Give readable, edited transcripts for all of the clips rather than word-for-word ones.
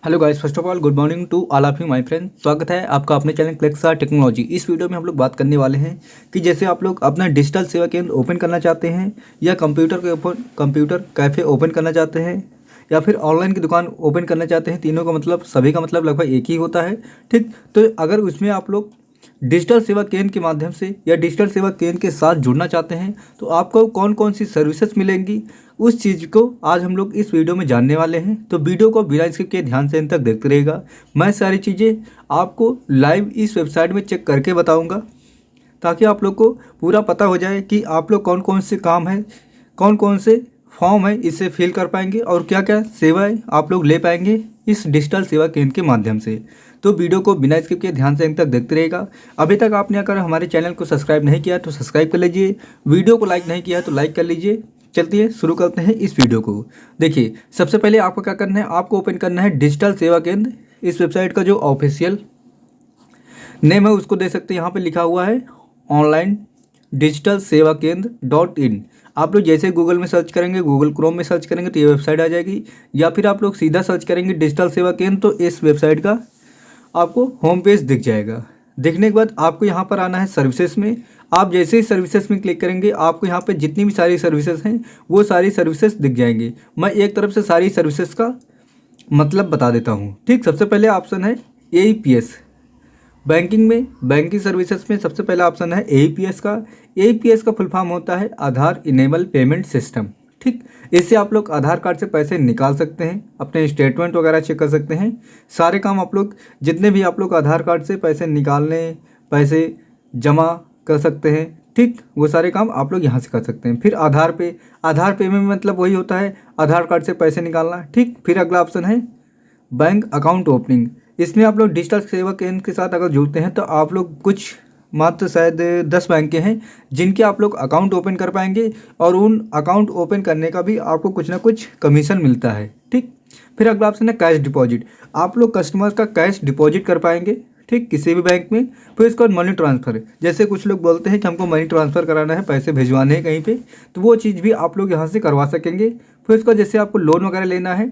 Hello guys, first of all good morning to all of you my friend. स्वागत है आपका अपने channel क्लिक्सा टेक्नोलॉजी। इस वीडियो में हम लोग बात करने वाले हैं कि जैसे आप लोग अपना डिजिटल सेवा केंद्र ओपन करना चाहते हैं या कंप्यूटर कैफ़े ओपन करना चाहते हैं या फिर ऑनलाइन की दुकान ओपन करना चाहते हैं। तीनों का मतलब सभी का मतलब लगभग एक ही होता है, ठीक। तो अगर उसमें आप लोग डिजिटल सेवा केंद्र के माध्यम से या डिजिटल सेवा केंद्र के साथ जुड़ना चाहते हैं तो आपको कौन कौन सी सर्विसेज मिलेंगी, उस चीज़ को आज हम लोग इस वीडियो में जानने वाले हैं। तो वीडियो को बिना स्किप के ध्यान से अंत तक देखते रहेगा। मैं सारी चीज़ें आपको लाइव इस वेबसाइट में चेक करके बताऊंगा ताकि आप लोग को पूरा पता हो जाए कि आप लोग कौन कौन से काम है, कौन कौन से फॉर्म है इससे फिल कर पाएंगे और क्या क्या सेवाएं आप लोग ले पाएंगे इस डिजिटल सेवा केंद्र के माध्यम से। तो वीडियो को बिना स्किप के ध्यान से अंत तक देखते रहेगा। अभी तक आपने अगर हमारे चैनल को सब्सक्राइब नहीं किया तो सब्सक्राइब कर लीजिए, वीडियो को लाइक नहीं किया तो लाइक कर लीजिए। चलते हैं, शुरू करते हैं इस वीडियो को। देखिए, सबसे पहले आपको क्या करना है, आपको ओपन करना है डिजिटल सेवा केंद्र। इस वेबसाइट का जो ऑफिशियल नेम है उसको दे सकते हैं, यहाँ पे लिखा हुआ है ऑनलाइन डिजिटल सेवा केंद्र .in। आप लोग जैसे गूगल में सर्च करेंगे, गूगल क्रोम में सर्च करेंगे तो ये वेबसाइट आ जाएगी, या फिर आप लोग सीधा सर्च करेंगे डिजिटल सेवा केंद्र तो इस वेबसाइट का आपको होम पेज दिख जाएगा। दिखने के बाद आपको यहाँ पर आना है सर्विसेज में। आप जैसे ही सर्विसेज में क्लिक करेंगे आपको यहाँ पे जितनी भी सारी सर्विसेज हैं वो सारी सर्विसेज दिख जाएंगी। मैं एक तरफ से सारी सर्विसेज का मतलब बता देता हूँ, ठीक। सबसे पहले ऑप्शन है AEPS। बैंकिंग में, बैंकिंग सर्विसेज में सबसे पहला ऑप्शन है AEPS का। AEPS का फुल फॉर्म होता है आधार इनेबल पेमेंट सिस्टम, ठीक। इससे आप लोग आधार कार्ड से पैसे निकाल सकते हैं, अपने स्टेटमेंट वगैरह चेक कर सकते हैं। सारे काम आप लोग जितने भी आप लोग आधार कार्ड से पैसे निकालने, पैसे जमा कर सकते हैं, ठीक, वो सारे काम आप लोग यहाँ से कर सकते हैं। फिर आधार पे में मतलब वही होता है आधार कार्ड से पैसे निकालना, ठीक। फिर अगला ऑप्शन है बैंक अकाउंट ओपनिंग। इसमें आप लोग डिजिटल सेवा केंद्र के साथ अगर जुड़ते हैं तो आप लोग कुछ मात्र शायद 10 बैंक के हैं जिनके आप लोग अकाउंट ओपन कर पाएंगे और उन अकाउंट ओपन करने का भी आपको कुछ ना कुछ कमीशन मिलता है, ठीक। फिर अगला ऑप्शन है कैश डिपॉजिट। आप लोग कस्टमर का कैश डिपॉजिट कर पाएंगे, ठीक, किसी भी बैंक में। फिर इसके बाद मनी ट्रांसफ़र, जैसे कुछ लोग बोलते हैं कि हमको मनी ट्रांसफ़र कराना है, पैसे भिजवाने हैं कहीं पे, तो वो चीज़ भी आप लोग यहाँ से करवा सकेंगे। फिर इसका जैसे आपको लोन वगैरह लेना है,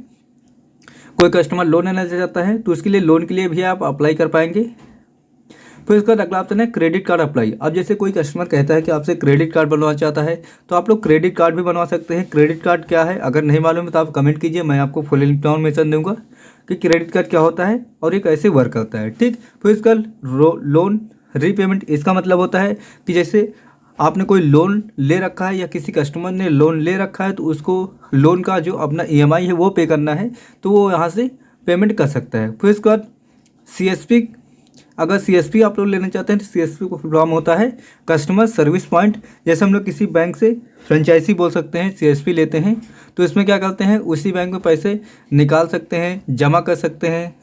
कोई कस्टमर लोन लेना चाहता है तो उसके लिए लोन के लिए भी आप अप्लाई कर पाएंगे। फिर इसका अगला ऑप्शन है क्रेडिट कार्ड अप्लाई। अब जैसे कोई कस्टमर कहता है कि आपसे क्रेडिट कार्ड बनवाना चाहता है तो आप लोग क्रेडिट कार्ड भी बनवा सकते हैं। क्रेडिट कार्ड क्या है अगर नहीं मालूम है तो आप कमेंट कीजिए, मैं आपको फुल इन्फॉर्मेशन दूंगा कि क्रेडिट कार्ड क्या होता है और ये कैसे वर्क करता है, ठीक। फिर इसका लोन रीपेमेंट, इसका मतलब होता है कि जैसे आपने कोई लोन ले रखा है या किसी कस्टमर ने लोन ले रखा है तो उसको लोन का जो अपना EMI है वो पे करना है तो वो यहाँ से पेमेंट कर सकता है। फिर इसके बाद CSP, अगर CSP आप लोग लेना चाहते हैं तो CSP को फुल फॉर्म होता है कस्टमर सर्विस पॉइंट। जैसे हम लोग किसी बैंक से फ्रेंचाइजी बोल सकते हैं, CSP लेते हैं तो इसमें क्या करते हैं, उसी बैंक में पैसे निकाल सकते हैं, जमा कर सकते हैं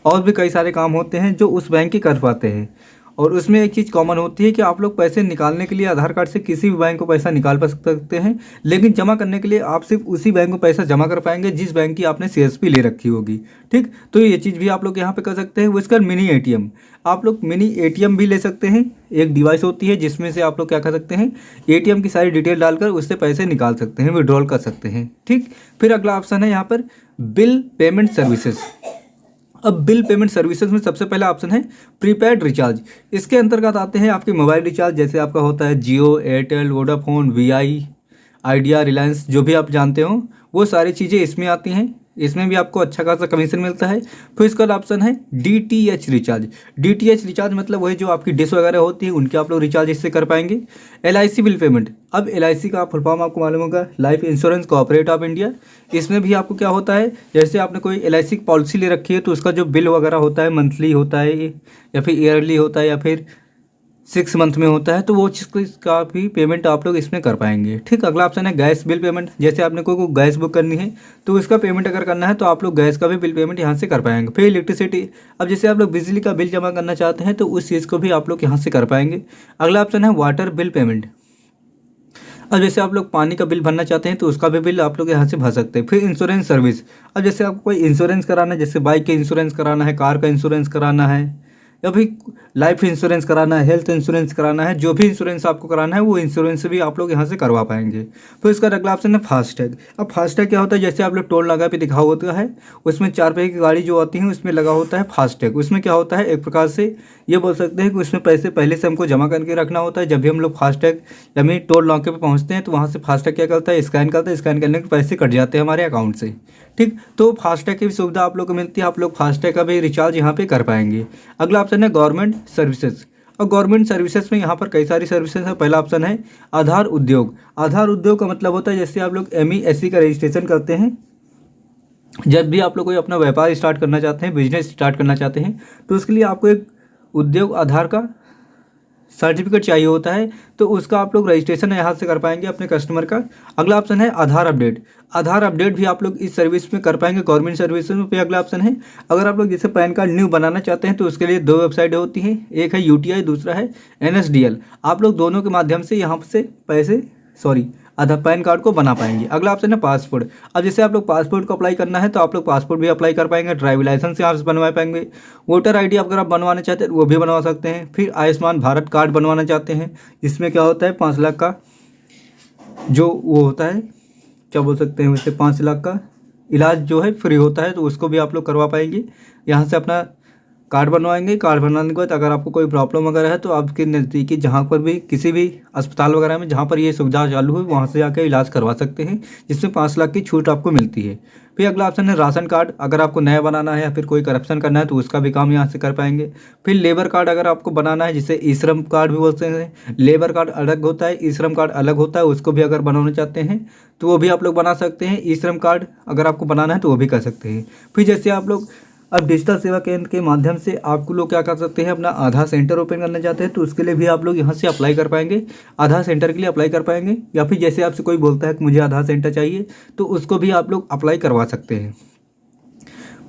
और भी कई सारे काम होते हैं जो उस बैंक के कर पाते हैं। और उसमें एक चीज़ कॉमन होती है कि आप लोग पैसे निकालने के लिए आधार कार्ड से किसी भी बैंक को पैसा निकाल सकते हैं, लेकिन जमा करने के लिए आप सिर्फ उसी बैंक को पैसा जमा कर पाएंगे जिस बैंक की आपने CSP ले रखी होगी, ठीक। तो ये चीज़ भी आप लोग यहाँ पे कर सकते हैं। वो इसका मिनी ATM, आप लोग मिनी ATM भी ले सकते हैं। एक डिवाइस होती है जिसमें से आप लोग क्या कर सकते हैं, ATM की सारी डिटेल डालकर उससे पैसे निकाल सकते हैं, विड्रॉल कर सकते हैं, ठीक। फिर अगला ऑप्शन है यहाँ पर बिल पेमेंट सर्विसेज। अब बिल पेमेंट सर्विसेज में सबसे पहला ऑप्शन है प्रीपेड रिचार्ज। इसके अंतर्गत आते हैं आपके मोबाइल रिचार्ज, जैसे आपका होता है Jio, Airtel, Vodafone, VI, Idea, Reliance, जो भी आप जानते हो वो सारी चीज़ें इसमें आती हैं। इसमें भी आपको अच्छा खासा कमीशन मिलता है। फिर इसका ऑप्शन है DTH रिचार्ज। DTH रिचार्ज मतलब वही जो आपकी डिश वगैरह होती है उनके आप लोग रिचार्ज इससे कर पाएंगे। LIC बिल पेमेंट, अब LIC का फुल फॉर्म आपको मालूम होगा, life insurance corporate of India. इसमें भी आपको क्या होता है, जैसे आपने कोई LIC की पॉलिसी ले रखी है तो उसका जो बिल वगैरह होता है मंथली होता है या फिर ईयरली होता है या फिर 6 मंथ में होता है, तो वो चीज़ का भी पेमेंट आप लोग इसमें कर पाएंगे, ठीक। अगला ऑप्शन है गैस बिल पेमेंट। जैसे आपने कोई गैस बुक करनी है तो उसका पेमेंट अगर करना है तो आप लोग गैस का भी बिल पेमेंट यहाँ से कर पाएंगे। फिर इलेक्ट्रिसिटी, अब जैसे आप लोग बिजली का बिल जमा करना चाहते हैं तो उस चीज़ को भी आप लोग यहाँ से कर पाएंगे। अगला ऑप्शन है वाटर बिल पेमेंट। अब जैसे आप लोग पानी का बिल भरना चाहते हैं तो उसका भी बिल आप लोग यहाँ से भर सकते हैं। फिर इंश्योरेंस सर्विस, अब जैसे आपको कोई इंश्योरेंस कराना है, जैसे बाइक का इंश्योरेंस कराना है, कार का इंश्योरेंस कराना है या फिर लाइफ इंश्योरेंस कराना है, हेल्थ इंश्योरेंस कराना है, जो भी इंश्योरेंस आपको कराना है वो इंश्योरेंस भी आप लोग यहाँ से करवा पाएंगे। फिर इसका अगला ऑप्शन है फास्टैग। अब फास्टैग क्या होता है, जैसे आप लोग टोल नाका पे दिखा होता है, उसमें 4 पहिए की गाड़ी जो आती है उसमें लगा होता है फास्टैग। उसमें क्या होता है, एक प्रकार से ये बोल सकते हैं कि उसमें पैसे पहले से हमको जमा करके रखना होता है। जब भी हम लोग फास्टैग यानी टोल नाके पे पहुँचते हैं तो वहाँ से फास्टैग क्या करता है, स्कैन करता है, स्कैन करने के पैसे कट जाते हैं हमारे अकाउंट से। ठीक, तो फास्टैग की भी सुविधा आप लोग को मिलती है, आप लोग फास्टैग का भी रिचार्ज यहाँ पे कर पाएंगे। अगला ऑप्शन है गवर्नमेंट सर्विसेज। और गवर्नमेंट सर्विसेज में यहाँ पर कई सारी सर्विसेज है। पहला ऑप्शन है आधार उद्योग। आधार उद्योग का मतलब होता है जैसे आप लोग MESC का रजिस्ट्रेशन करते हैं, जब भी आप लोग कोई अपना व्यापार स्टार्ट करना चाहते हैं, बिजनेस स्टार्ट करना चाहते हैं, तो उसके लिए आपको एक उद्योग आधार का सर्टिफिकेट चाहिए होता है, तो उसका आप लोग रजिस्ट्रेशन यहाँ से कर पाएंगे अपने कस्टमर का। अगला ऑप्शन है आधार अपडेट। आधार अपडेट भी आप लोग इस सर्विस में कर पाएंगे, गवर्नमेंट सर्विस में। फिर अगला ऑप्शन है, अगर आप लोग जैसे पैन कार्ड न्यू बनाना चाहते हैं तो उसके लिए 2 वेबसाइट होती हैं, एक है UTI, दूसरा है NSDL। आप लोग दोनों के माध्यम से यहाँ से आधार पैन कार्ड को बना पाएंगे। अगला ऑप्शन है पासपोर्ट। अब जैसे आप लोग पासपोर्ट को अप्लाई करना है तो आप लोग पासपोर्ट भी अप्लाई कर पाएंगे, ड्राइविंग लाइसेंस यहाँ से बनवा पाएंगे, वोटर ID अगर आप बनवाना चाहते हैं तो वो भी बनवा सकते हैं। फिर आयुष्मान भारत कार्ड बनवाना चाहते हैं, जिसमें क्या होता है 5 लाख का जो वो होता है, क्या बोल सकते हैं वैसे, 5 लाख का इलाज जो है फ्री होता है, तो उसको भी आप लोग करवा पाएंगे। यहाँ से अपना कार्ड बनवाएंगे। कार्ड बनवाने के बाद अगर आपको कोई प्रॉब्लम वगैरह है तो आपके नज़दीकी जहाँ पर भी किसी भी अस्पताल वगैरह में जहाँ पर ये सुविधा चालू हो वहाँ से जाकर इलाज करवा सकते हैं, जिसमें 5 लाख की छूट आपको मिलती है। फिर अगला ऑप्शन है राशन कार्ड। अगर आपको नया बनाना है या फिर कोई करप्शन करना है तो उसका भी काम यहाँ से कर पाएंगे। फिर लेबर कार्ड अगर आपको बनाना है, जिसे ई-श्रम कार्ड भी बोलते हैं। लेबर कार्ड अलग होता है, ई-श्रम कार्ड अलग होता है, उसको भी अगर बनाना चाहते हैं तो वो भी आप लोग बना सकते हैं। ई-श्रम कार्ड अगर आपको बनाना है तो वो भी कर सकते हैं। फिर जैसे आप लोग अब डिजिटल सेवा केंद्र के माध्यम से आपको लोग क्या कर सकते हैं, अपना आधार सेंटर ओपन करना चाहते हैं तो उसके लिए भी आप लोग यहाँ से अप्लाई कर पाएंगे, आधार सेंटर के लिए अप्लाई कर पाएंगे। या फिर जैसे आपसे कोई बोलता है कि मुझे आधार सेंटर चाहिए तो उसको भी आप लोग अप्लाई करवा सकते हैं।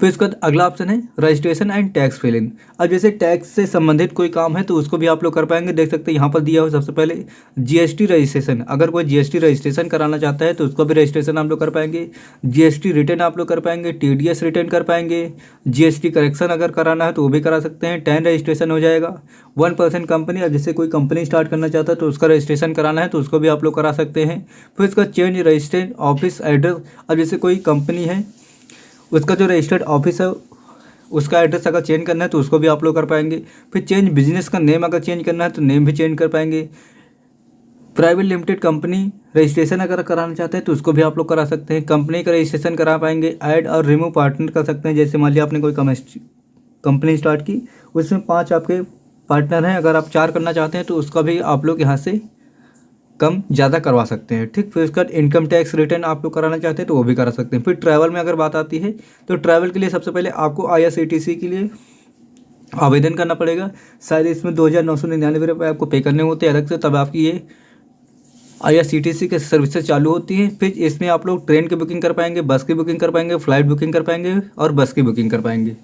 फिर इसके बाद अगला ऑप्शन है रजिस्ट्रेशन एंड टैक्स फिलिंग। अब जैसे टैक्स से संबंधित कोई काम है तो उसको भी आप लोग कर पाएंगे। देख सकते हैं यहाँ पर दिया हो सबसे पहले GST रजिस्ट्रेशन। अगर कोई GST रजिस्ट्रेशन कराना चाहता है तो उसको भी रजिस्ट्रेशन आप लोग कर पाएंगे। GST रिटर्न आप लोग कर पाएंगे, TDS रिटर्न कर पाएंगे। GST करेक्शन अगर कराना है तो वो भी करा सकते हैं। 10 रजिस्ट्रेशन हो जाएगा। 1% कंपनी, अब जैसे कोई कंपनी स्टार्ट करना चाहता है तो उसका रजिस्ट्रेशन कराना है तो उसको भी आप लोग करा सकते हैं। फिर इसका चेंज रजिस्टर्ड ऑफिस एड्रेस। अब जैसे कोई कंपनी है उसका जो रजिस्टर्ड ऑफिस है उसका एड्रेस अगर चेंज करना है तो उसको भी आप लोग कर पाएंगे। फिर चेंज बिजनेस का नेम अगर चेंज करना है तो नेम भी चेंज कर पाएंगे। प्राइवेट लिमिटेड कंपनी रजिस्ट्रेशन अगर कराना चाहते हैं तो उसको भी आप लोग करा सकते हैं। कंपनी का रजिस्ट्रेशन करा पाएंगे। ऐड और रिमूव पार्टनर कर सकते हैं। जैसे मान लिया आपने कोई कंपनी स्टार्ट की, उसमें 5 आपके पार्टनर हैं, अगर आप 4 करना चाहते हैं तो उसका भी आप लोग यहाँ से कम ज़्यादा करवा सकते हैं। ठीक, फिर उसका इनकम टैक्स रिटर्न आप लोग कराना चाहते हैं तो वो भी करा सकते हैं। फिर ट्रैवल में अगर बात आती है तो ट्रैवल के लिए सबसे पहले आपको IRCTC के लिए आवेदन करना पड़ेगा। शायद इसमें 2,999 रुपये आपको पे करने होते हैं अलग से, तब आपकी ये IRCTC के सर्विसेज चालू होती हैं। फिर इसमें आप लोग ट्रेन की बुकिंग कर पाएंगे, बस की बुकिंग कर पाएंगे, फ्लाइट बुकिंग कर पाएंगे और बस की बुकिंग कर पाएंगे।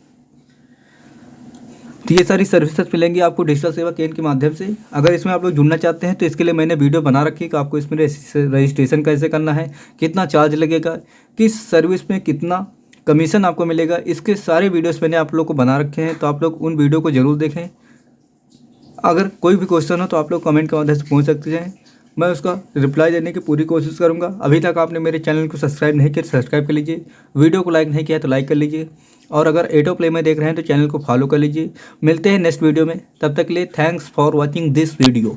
तो ये सारी सर्विसेज मिलेंगी आपको डिजिटल सेवा केंद्र के माध्यम से। अगर इसमें आप लोग जुड़ना चाहते हैं तो इसके लिए मैंने वीडियो बना रखी है कि आपको इसमें रजिस्ट्रेशन कैसे करना है, कितना चार्ज लगेगा, किस सर्विस में कितना कमीशन आपको मिलेगा, इसके सारे वीडियोस मैंने आप लोग को बना रखे हैं, तो आप लोग उन वीडियो को ज़रूर देखें। अगर कोई भी क्वेश्चन हो तो आप लोग कमेंट के माध्यम से पूछ सकते हैं, मैं उसका रिप्लाई देने की पूरी कोशिश करूंगा। अभी तक आपने मेरे चैनल को सब्सक्राइब नहीं किया तो सब्सक्राइब कर लीजिए, वीडियो को लाइक नहीं किया तो लाइक कर लीजिए, और अगर एटो प्ले में देख रहे हैं तो चैनल को फॉलो कर लीजिए। मिलते हैं नेक्स्ट वीडियो में, तब तक के लिए thanks for watching this video.